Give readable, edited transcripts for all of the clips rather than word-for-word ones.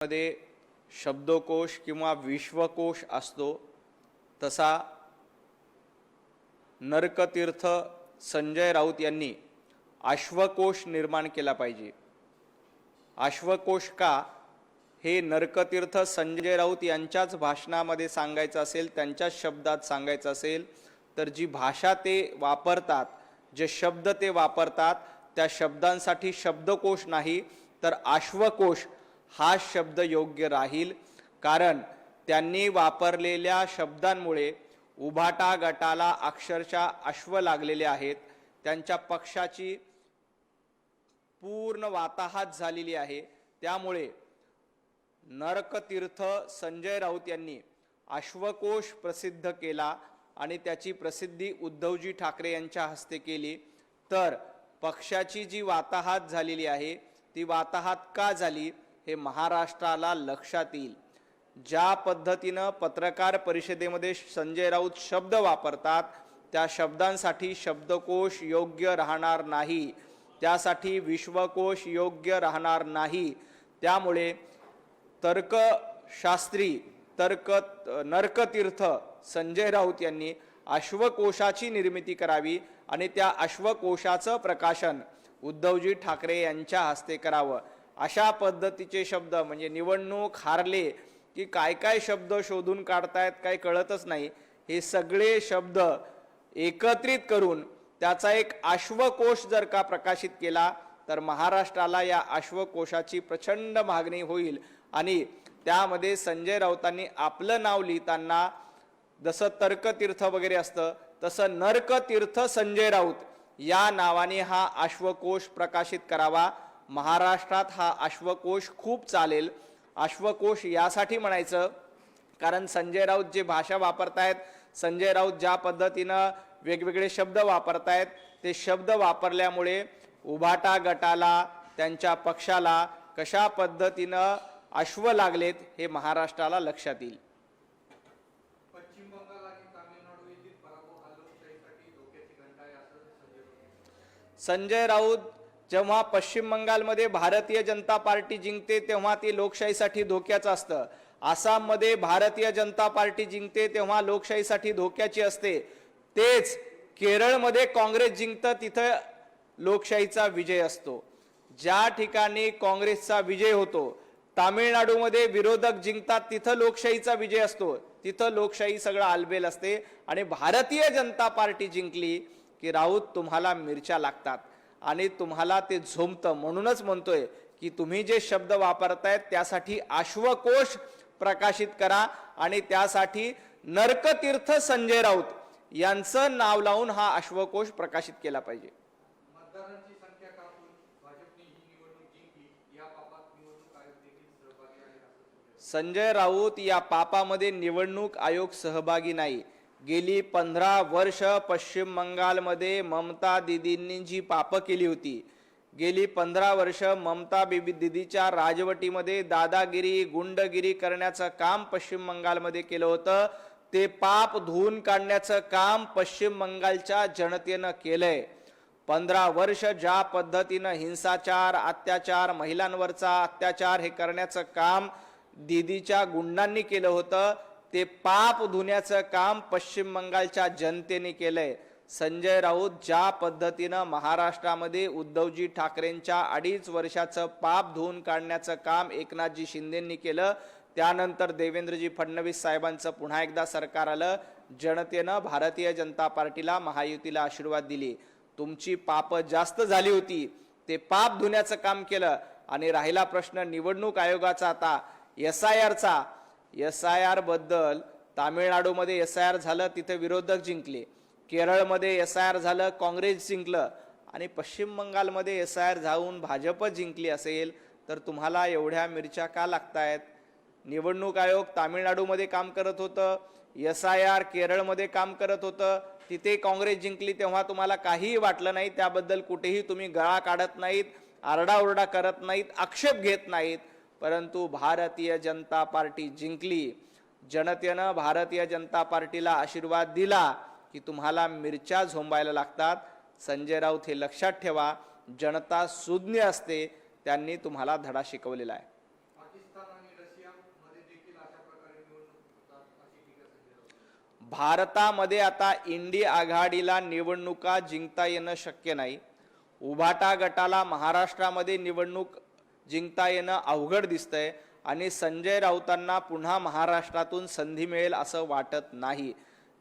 मध्ये शब्दकोश किंवा विश्वकोश असतो तसा नरकतीर्थ संजय राऊत यांनी अश्वकोश निर्माण केला पाहिजे। अश्वकोश का हे नरकतीर्थ संजय राऊत यांच्याच भाषणामध्ये सांगायचं असेल, त्यांच्याच शब्दात सांगायचं असेल तर जी भाषा ते वापरतात, जे शब्द ते वापरतात त्या शब्दांसाठी शब्दकोश नाही तर अश्वकोश हा शब्द योग्य राहील। कारण त्यांनी वापरलेल्या शब्दांमुळे उभाटा गटाला अक्षरशः अश्व लागलेले आहेत। त्यांच्या पक्षाची पूर्ण वाताहत झालेली आहे। त्यामुळे नरकतीर्थ संजय राऊत यांनी अश्वकोश प्रसिद्ध केला आणि त्याची प्रसिद्धी उद्धवजी ठाकरे यांच्या हस्ते केली। तर पक्षाची जी वाताहत झालेली आहे ती वाताहत का झाली हे महाराष्ट्राला लक्षात येईल। ज्या पद्धतीने पत्रकार परिषदेमध्ये संजय राऊत शब्द वापरतात त्या शब्दांसाठी शब्दकोश योग्य राहणार नाही, त्यासाठी विश्वकोश योग्य राहणार नाही। त्यामुळे तर्कशास्त्री नरकतीर्थ संजय राऊत यांनी अश्वकोशाची निर्मिती करावी आणि त्या अश्वकोशाचं प्रकाशन उद्धवजी ठाकरे यांच्या हस्ते करावं। अशा पद्धतीचे शब्द म्हणजे निवडणूक हारले की काय काय शब्द शोधून काढतायत काय कळतच नाही। हे सगळे शब्द एकत्रित करून त्याचा एक अश्वकोश जर का प्रकाशित केला तर महाराष्ट्राला या अश्वकोशाची प्रचंड मागणी होईल। आणि त्यामध्ये संजय राऊतांनी आपलं नाव लिहिताना जसं तर्कतीर्थ वगैरे असतं तसं नरकतीर्थ संजय राऊत या नावाने हा अश्वकोश प्रकाशित करावा। महाराष्ट्रात हा अश्वकोश खूप चालेल। अश्वकोश यासाठी म्हणायचं कारण संजय राऊत जे भाषा वापरतायत, संजय राऊत ज्या पद्धतीनं वेगवेगळे शब्द वापरतायत ते शब्द वापरल्यामुळे उभाटा गटाला त्यांच्या पक्षाला कशा पद्धतीनं अश्व लागलेत हे महाराष्ट्राला लक्षात येईल। संजय राऊत जेव्हा पश्चिम बंगालमध्ये भारतीय जनता पार्टी जिंकते तेव्हा ती लोकशाहीसाठी धोक्याचं असतं। आसाममध्ये भारतीय जनता पार्टी जिंकते तेव्हा लोकशाहीसाठी धोक्याची असते। तेच केरळमध्ये काँग्रेस जिंकतं तिथं लोकशाहीचा विजय असतो। ज्या ठिकाणी काँग्रेसचा विजय होतो, तामिळनाडूमध्ये विरोधक जिंकतात तिथं लोकशाहीचा विजय असतो, तिथं लोकशाही सगळं आलबेल असते। आणि भारतीय जनता पार्टी जिंकली की राऊत तुम्हाला मिरच्या लागतात आणि तुम्हाला ते झोंबतं। म्हणूनच म्हणतोय की तुम्ही जे शब्द वापरतायत त्यासाठी अश्वकोश प्रकाशित करा आणि त्यासाठी नरकतीर्थ संजय राऊत यांचं नाव लावून हा अश्वकोश प्रकाशित केला पाहिजे। संजय राऊत या पापामध्ये निवडणूक आयोग सहभागी नाही। गेली 15 वर्ष पश्चिम बंगालमध्ये ममता दीदींनी जी पाप केली होती, गेली 15 वर्ष ममता दीदीच्या राजवटीमध्ये दादागिरी गुंडगिरी करण्याचं काम पश्चिम बंगालमध्ये केलं होतं। ते पाप धुवून काढण्याचं काम पश्चिम बंगालच्या जनतेनं केलंय। 15 वर्ष ज्या पद्धतीनं हिंसाचार अत्याचार महिलांवरचा अत्याचार हे करण्याचं काम दीदीच्या गुंडांनी केलं होतं, ते पाप धुण्याचं काम पश्चिम बंगालच्या जनतेने केलंय। संजय राऊत ज्या पद्धतीनं महाराष्ट्रामध्ये उद्धवजी ठाकरेंच्या 2.5 वर्षाचं पाप धुवून काढण्याचं काम एकनाथजी शिंदेंनी केलं, त्यानंतर देवेंद्रजी फडणवीस साहेबांचं पुन्हा एकदा सरकार आलं, जनतेनं भारतीय जनता पार्टीला महायुतीला आशीर्वाद दिली। तुमची पाप जास्त झाली होती, ते पाप धुण्याचं काम केलं। आणि राहिला प्रश्न निवडणूक आयोगाचा आता SIRचा, SIR बद्दल तामिळनाडूमध्ये SIR झालं तिथे विरोधक जिंकले, केरळमध्ये SIR झालं काँग्रेस जिंकलं आणि पश्चिम बंगालमध्ये SIR जाऊन भाजप जिंकली असेल तर तुम्हाला एवढ्या मिरच्या का लागतायत? निवडणूक आयोग तामिळनाडूमध्ये काम करत होतं, SIR केरळमध्ये काम करत होतं, तिथे काँग्रेस जिंकली तेव्हा तुम्हाला काहीही वाटलं नाही। त्याबद्दल कुठेही तुम्ही गळा काढत नाहीत, आरडाओरडा करत नाहीत, आक्षेप घेत नाहीत। परंतु भारतीय जनता पार्टी जिंकली, जनतेनं भारतीय जनता पार्टीला आशीर्वाद दिला की तुम्हाला मिरच्या झोंबायला लागतात। संजय राऊत हे लक्षात ठेवा, जनता सुज्ञ असते, त्यांनी तुम्हाला धडा शिकवलेला आहे। भारतामध्ये आता इंडी आघाडीला निवडणुका जिंकता येणं शक्य नाही. उभाटा गटाला महाराष्ट्रामध्ये निवडणूक जिंकता येणं अवघड दिसतंय आणि संजय राऊतांना पुन्हा महाराष्ट्रातून संधी मिळेल असं वाटत नाही.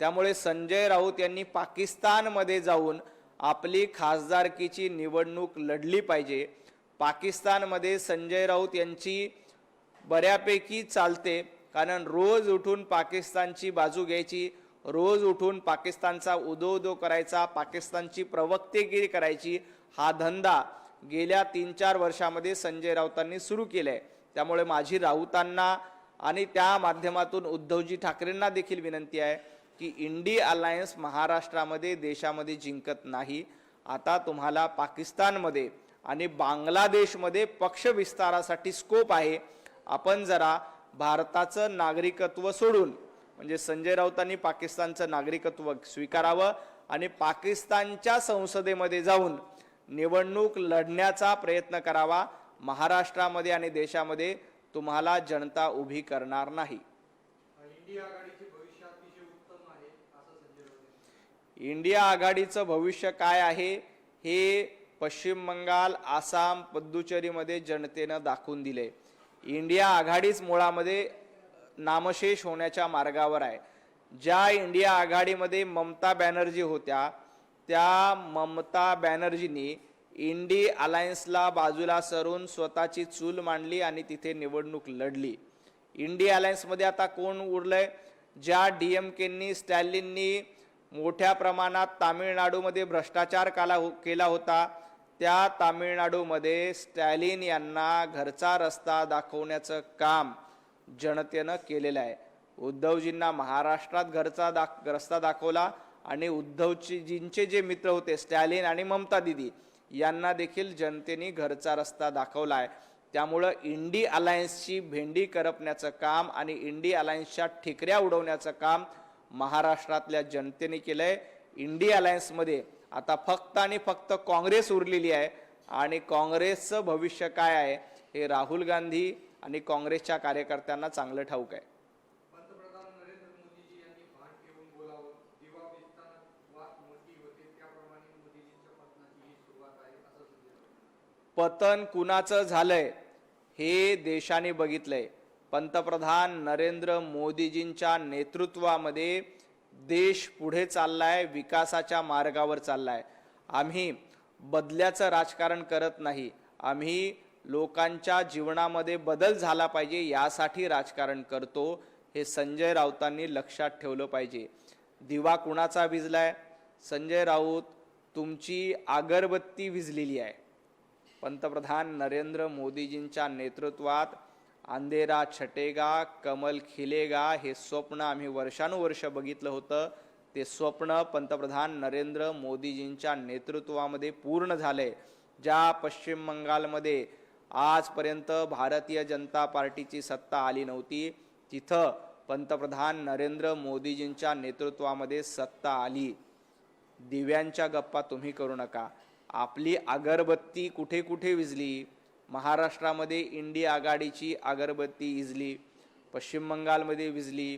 त्यामुळे संजय राऊत यांनी पाकिस्तानमध्ये जाऊन आपली खासदारकीची निवडणूक लढली पाहिजे. पाकिस्तानमध्ये संजय राऊत यांची बऱ्यापैकी चालते, कारण रोज उठून पाकिस्तानची बाजू घ्यायची, रोज उठून पाकिस्तानचा उदो करायचा, पाकिस्तानची प्रवक्तेगिरी करायची, हा धंदा गेल्या 3-4 वर्षामध्ये संजय राऊतांनी सुरू केलाय. त्यामुळे माझी राऊतांना आणि त्या माध्यमातून उद्धवजी ठाकरेंना देखील विनंती आहे की इंडी अलायन्स महाराष्ट्रामध्ये देशामध्ये जिंकत नाही. आता तुम्हाला पाकिस्तानमध्ये आणि बांगलादेशमध्ये पक्ष विस्तारासाठी स्कोप आहे. आपण जरा भारताचं नागरिकत्व सोडून, म्हणजे संजय राऊतांनी पाकिस्तानचं नागरिकत्व स्वीकारावं आणि पाकिस्तानच्या संसदेमध्ये जाऊन निवडणूक लढण्याचा प्रयत्न करावा. महाराष्ट्रामध्ये आणि देशामध्ये तुम्हाला जनता उभी करणार नाही. इंडिया आघाडीचं भविष्य काय आहे हे पश्चिम बंगाल, आसाम, पुद्दुचेरीमध्ये जनतेनं दाखवून दिले. इंडिया आघाडीच मुळामध्ये नामशेष होण्याच्या मार्गावर आहे. ज्या इंडिया आघाडीमध्ये ममता बॅनर्जी होत्या, त्या ममता बॅनर्जींनी इंडी अलायन्सला बाजूला सरून स्वतःची चूल मांडली आणि तिथे निवडणूक लढली. इंडी अलायन्समध्ये आता कोण उरलंय? ज्या डीएमकेंनी, स्टॅलिननी मोठ्या प्रमाणात तामिळनाडूमध्ये भ्रष्टाचार केला होता, त्या तामिळनाडूमध्ये स्टॅलिन यांना घरचा रस्ता दाखवण्याचं काम जनतेनं केलेलं आहे. उद्धवजींना महाराष्ट्रात घरचा रस्ता दाखवला आणि उद्धवजींचे जे मित्र होते स्टॅलिन आणि ममता दिदी यांना देखील जनतेने घरचा रस्ता दाखवला आहे. त्यामुळं इंडी अलायन्सची भेंडी करपण्याचं काम आणि इंडी अलायन्सच्या ठिकऱ्या उडवण्याचं काम महाराष्ट्रातल्या जनतेने केलंय. इंडी अलायन्समध्ये आता फक्त आणि फक्त काँग्रेस उरलेली आहे आणि काँग्रेसचं भविष्य काय आहे हे राहुल गांधी आणि काँग्रेसच्या कार्यकर्त्यांना चांगलं ठाऊक आहे. पंतप्रधान नरेंद्र मोदीजी यांनी भान ठेवून बोलावं, दिवा विजताना वाट मोठी होते, त्याप्रमाणे मोदीजींच्या पतनाची ही सुरुवात आहे असं सांगितलं. पतन कुणाचं झालंय हे देशाने बघितलंय. पंतप्रधान नरेंद्र मोदीजींच्या नेतृत्वामध्ये देश पुढे चाललाय, विकासाच्या मार्गावर चाललाय. आम्ही बदल्याचं राजकारण करत नाही, आम्ही लोकांच्या जीवनामध्ये बदल झाला पाहिजे यासाठी राजकारण करतो. हे संजय राऊतांनी लक्षात ठेवलं पाहिजे. दिवा कुणाचा विझलाय? संजय राऊत, तुमची अगरबत्ती विझलेली आहे. पंतप्रधान नरेंद्र मोदीजींच्या नेतृत्वात अंधेरा छटेगा, कमल खिलेगा हे स्वप्न आम्ही वर्षानुवर्ष बघितलं होतं. ते स्वप्न पंतप्रधान नरेंद्र मोदीजींच्या नेतृत्वामध्ये पूर्ण झाले. ज्या पश्चिम बंगालमध्ये आजपर्यंत भारतीय जनता पार्टीची सत्ता आली नव्हती, तिथं पंतप्रधान नरेंद्र मोदीजींच्या नेतृत्वामध्ये सत्ता आली. दिव्यांच्या गप्पा तुम्ही करू नका. आपली अगरबत्ती कुठे कुठे विझली? महाराष्ट्रामध्ये इंडी आघाडीची अगरबत्ती विझली, पश्चिम बंगालमध्ये विझली,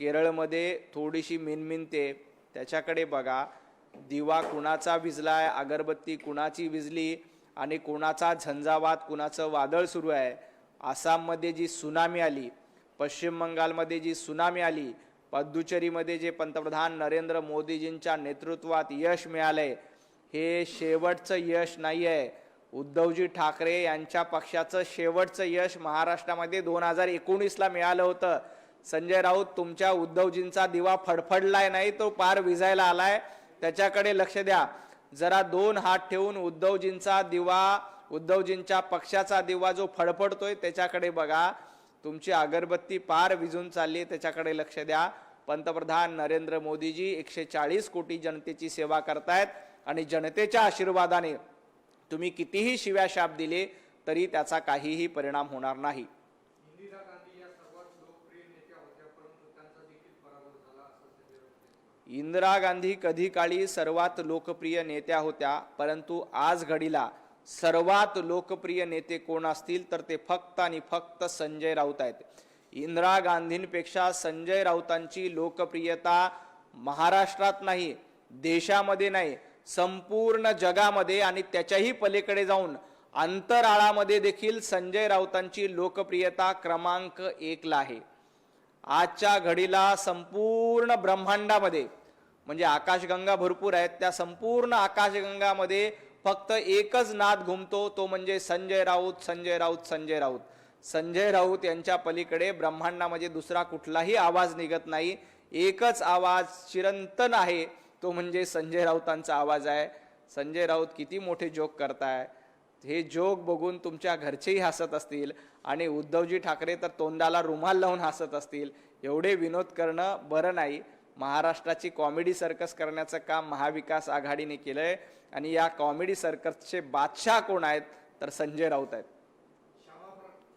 केरळमध्ये थोडीशी मिनमिनते, त्याच्याकडे बघा. दिवा कुणाचा विझलाय, अगरबत्ती कुणाची विझली आणि कुणाचा झंझावात, कुणाचं वादळ सुरू आहे. आसाममध्ये जी सुनामी आली, पश्चिम बंगालमध्ये जी सुनामी आली, पुद्दुचेरीमध्ये जे पंतप्रधान नरेंद्र मोदीजींच्या नेतृत्वात यश मिळालंय, हे शेवटचं यश नाही आहे. उद्धवजी ठाकरे यांच्या पक्षाचं शेवटचं यश महाराष्ट्रामध्ये 2019ला मिळालं होतं. संजय राऊत, तुमच्या उद्धवजींचा दिवा फडफडलाय नाही, तो पार विझायला आलाय. त्याच्याकडे लक्ष द्या. जरा 2 हात ठेवून उद्धवजींचा दिवा, उद्धवजींच्या पक्षाचा दिवा जो फडफडतोय त्याच्याकडे बघा. तुमची अगरबत्ती पार विझून चालली, त्याच्याकडे लक्ष द्या. पंतप्रधान नरेंद्र मोदीजी 140 कोटी जनतेची सेवा करतायत आणि जनतेच्या आशीर्वादाने तुम्ही कितीही शिव्या शाप दिले तरी त्याचा काहीही परिणाम होणार नाही. इंदिरा गांधी या सर्वात लोकप्रिय नेत्या होत्या, परंतु त्यांचा देखील पराभव झाला असं संजय राऊत म्हणाले. इंदिरा गांधी कधी काळी सर्वात लोकप्रिय नेत्या होत्या, परंतु आज घडीला सर्वात लोकप्रिय नेते कोण असतील तर ते फक्त आणि फक्त संजय राऊत आहेत. इंदिरा गांधींपेक्षा संजय राऊतांची लोकप्रियता महाराष्ट्रात नाही, देशामध्ये नाही, संपूर्ण जगामध्ये आणि त्याच्याही पलीकडे जाऊन अंतराळामध्ये देखील संजय राऊतांची लोकप्रियता क्रमांक 1 ला आहे. आजच्या घडीला संपूर्ण ब्रह्मांडामध्ये म्हणजे आकाशगंगा भरपूर आहेत, त्या संपूर्ण आकाशगंगामध्ये फक्त एकच नाद घुमतो, तो म्हणजे संजय राऊत, संजय राऊत, संजय राऊत. संजय राऊत यांच्या पलीकडे ब्रह्मांडामध्ये दुसरा कुठलाही आवाज निघत नाही. एकच आवाज चिरंतन आहे, तो म्हणजे संजय राऊतांचा आवाज आहे. संजय राऊत किती मोठे जोक करताय, हे जोक बघून तुमच्या घरचेही हसत असतील आणि उद्धवजी ठाकरे तर तोंडाला रुमाल लावून हसत असतील. एवढे विनोद करणं बरं नाही. महाराष्ट्राची कॉमेडी सर्कस करण्याचं काम महाविकास आघाडीने केलंय आणि या कॉमेडी सर्कसचे बादशाह कोण आहेत तर संजय राऊत आहेत.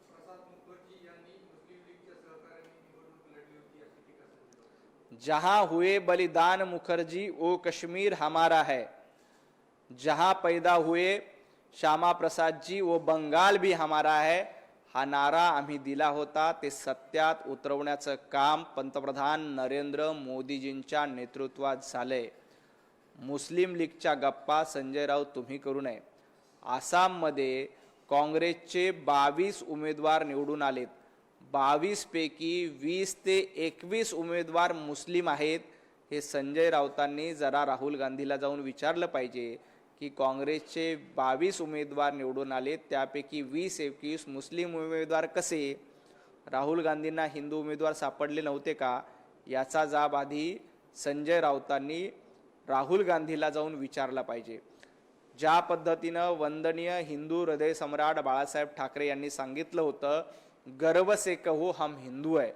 प्रसाद मुखर्जी यांनी मुस्लिम लीगच्या सहकार्याने निवडणूक लढली होती अशी टीका संजय राऊत. जहां हुए बलिदान मुखर्जी वो कश्मीर हमारा है, जहां पैदा हुए श्यामा प्रसाद जी वो बंगाल भी हमारा है, हा नारा आम्ही दिला होता. ते सत्यात उतरवण्याचं काम पंतप्रधान नरेंद्र मोदीजींच्या नेतृत्वात झालंय. मुस्लिम लीगच्या गप्पा संजय राऊत तुम्ही करू नये. आसाममध्ये काँग्रेसचे 22 उमेदवार निवडून आलेत. 22 पैकी 20 ते 21 उमेदवार मुस्लिम आहेत. हे संजय राऊतांनी जरा राहुल गांधीला जाऊन विचारलं पाहिजे की काँग्रेसचे 22 उमेदवार निवडून आले, त्यापैकी 20-21 मुस्लिम उमेदवार कसे? राहुल गांधींना हिंदू उमेदवार सापडले नव्हते का? याचा जाब आधी संजय राऊतांनी राहुल गांधीला जाऊन विचारला पाहिजे. ज्या पद्धतीनं वंदनीय हिंदू हृदय सम्राट बाळासाहेब ठाकरे यांनी सांगितलं होतं, गर्व से कहो हम हिंदू आहे,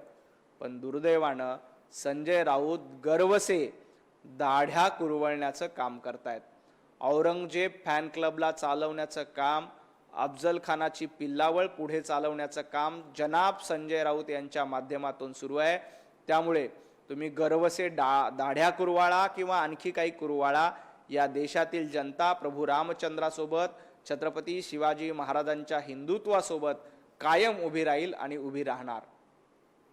पण दुर्दैवानं संजय राऊत गर्व से दाढ्या कुरवळण्याचं काम करतायत. औरंगजेब फॅन क्लबला चालवण्याचं काम, अफजल खानाची पिल्लावळ पुढे चालवण्याचं काम जनाब संजय राऊत यांच्या माध्यमातून सुरू आहे. त्यामुळे तुम्ही गर्वसे दाढ्या कुरवाळा किंवा आणखी काही कुरवाळा, या देशातील जनता प्रभू रामचंद्रासोबत, छत्रपती शिवाजी महाराजांच्या हिंदुत्वासोबत कायम उभी राहील आणि उभी राहणार.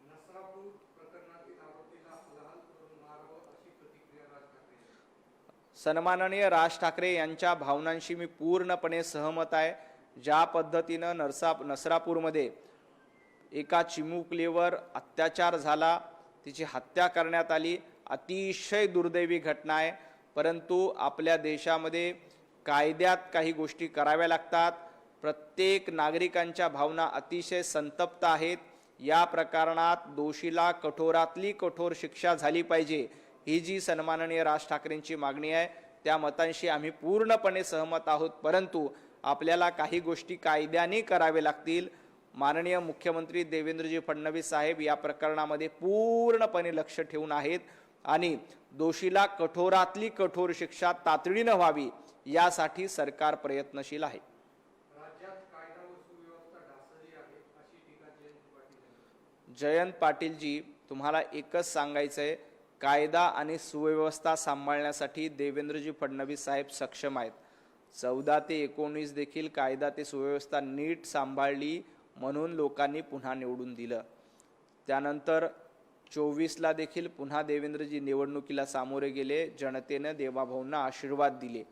नसरापूर प्रकरणातील आरोपीला हलाल करून मारावं अशी प्रतिक्रिया राज ठाकरे यांची. सन्माननीय राज ठाकरे यांच्या भावनांशी मी पूर्णपणे सहमत आहे. ज्या पद्धतीनं नसरापूरमध्ये एका चिमुकलीवर अत्याचार झाला, तिची हत्या करण्यात आली, अतिशय दुर्दैवी घटना आहे. परंतु आपल्या देशामध्ये कायद्यात काही गोष्टी कराव्या लागतात. प्रत्येक नागरिकांच्या भावना अतिशय संतप्त आहेत. या प्रकरणात दोषीला कठोरातली कठोर शिक्षा झाली पाहिजे, ही जी सन्माननीय राज ठाकरेंची मागणी आहे, त्या मतांशी आम्ही पूर्णपणे सहमत आहोत. परंतु आपल्याला काही गोष्टी कायद्याने करावे लागतील. माननीय मुख्यमंत्री देवेंद्रजी फडणवीस साहेब या प्रकरणामध्ये पूर्णपणे लक्ष ठेवून आहेत आणि दोषीला कठोरातली कठोर शिक्षा तातडीनं व्हावी यासाठी सरकार प्रयत्नशील आहे. राज्यात कायदा व सुव्यवस्था ढासळली आहे अशी टीका जयंत पाटील यांनी. जयंत पाटीलजी, तुम्हाला एकच सांगायचंय, कायदा आणि सुव्यवस्था सांभाळण्यासाठी देवेंद्रजी फडणवीस साहेब सक्षम आहेत. 14 ते 19 देखील कायदा ते सुव्यवस्था नीट सांभाळली म्हणून लोकांनी पुन्हा निवडून दिलं. त्यानंतर 24ला देखील पुन्हा देवेंद्रजी निवडणुकीला सामोरे गेले. जनतेनं देवाभाऊंना आशीर्वाद दिले.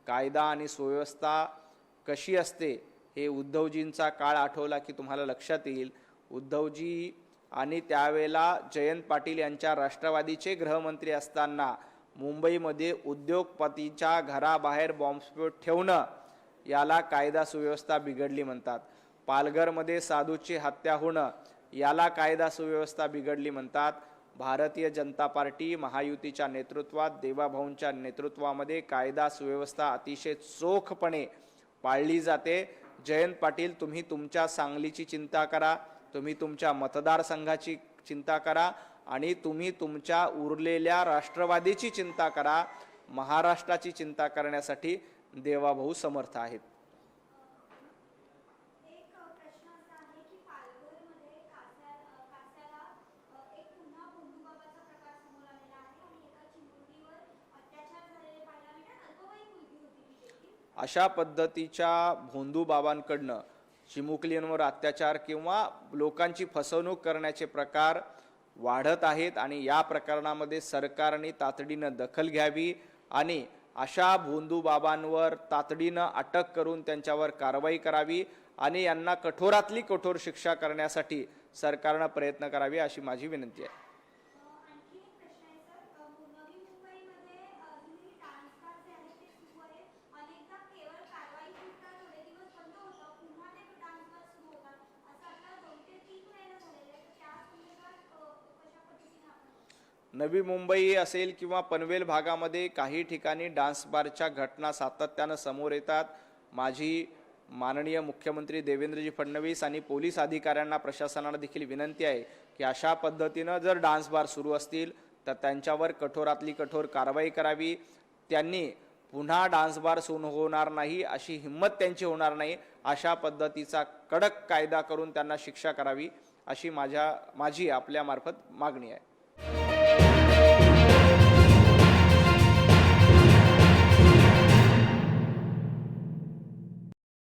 कायदा आणि सुव्यवस्था कशी असते हे उद्धवजींचा काळ आठवला की तुम्हाला लक्षात येईल. उद्धवजी आणि त्यावेळेला जयंत पाटील यांच्या राष्ट्रवादीचे गृहमंत्री असताना मुंबईमध्ये उद्योगपतीच्या घराबाहेर बॉम्बस्फोट ठेवणं, याला कायदा सुव्यवस्था बिघडली म्हणतात. पालघरमध्ये साधूची हत्या होणं, याला कायदा सुव्यवस्था बिघडली म्हणतात. भारतीय जनता पार्टी महायुतीच्या नेतृत्वात, देवाभाऊंच्या नेतृत्वामध्ये कायदा सुव्यवस्था अतिशय चोखपणे पाळली जाते. जयंत पाटील, तुम्ही तुमच्या सांगलीची चिंता करा, तुम्ही तुमच्या मतदारसंघाची चिंता करा आणि तुम्ही तुमच्या उरलेल्या राष्ट्रवादीची चिंता करा. महाराष्ट्राची चिंता करण्यासाठी देवाभाऊ समर्थ आहेत. अशा पद्धतीच्या भोंदू बाबांकडनं चिमुकलींवर अत्याचार किंवा लोकांची फसवणूक करण्याचे प्रकार वाढत आहेत आणि या प्रकरणामध्ये सरकारने तातडीनं दखल घ्यावी आणि अशा भोंदू बाबांवर तातडीनं अटक करून त्यांच्यावर कारवाई करावी आणि यांना कठोरातली कठोर शिक्षा करण्यासाठी सरकारनं प्रयत्न करावे अशी माझी विनंती आहे. आणखी एक प्रश्न आहे सर, नवी मुंबईमध्ये अजूनही डान्स बार जे आहेत ते सुरू आहेत. अनेकदा केवळ कारवाईपुरता थोडे दिवस बंद होतं, पुन्हा ते डान्स बार सुरू होतात. असं आता 2 ते 3 महिने झालेले आहेत. त्या संदर्भात कशा पद्धतीने आपण नवी मुंबई असेल किंवा पनवेल भागामध्ये काही ठिकाणी डान्स बारच्या घटना सातत्यानं समोर येतात. माझी माननीय मुख्यमंत्री देवेंद्रजी फडणवीस आणि पोलीस अधिकाऱ्यांना प्रशासनाला देखील विनंती आहे की अशा पद्धतीनं जर डान्स बार सुरू असतील तर त्यांच्यावर कठोरातली कठोर कारवाई करावी. त्यांनी पुन्हा डान्स बार सुरू होणार नाही अशी हिंमत त्यांची होणार नाही, अशा पद्धतीचा कडक कायदा करून त्यांना शिक्षा करावी अशी माझी आपल्यामार्फत मागणी आहे.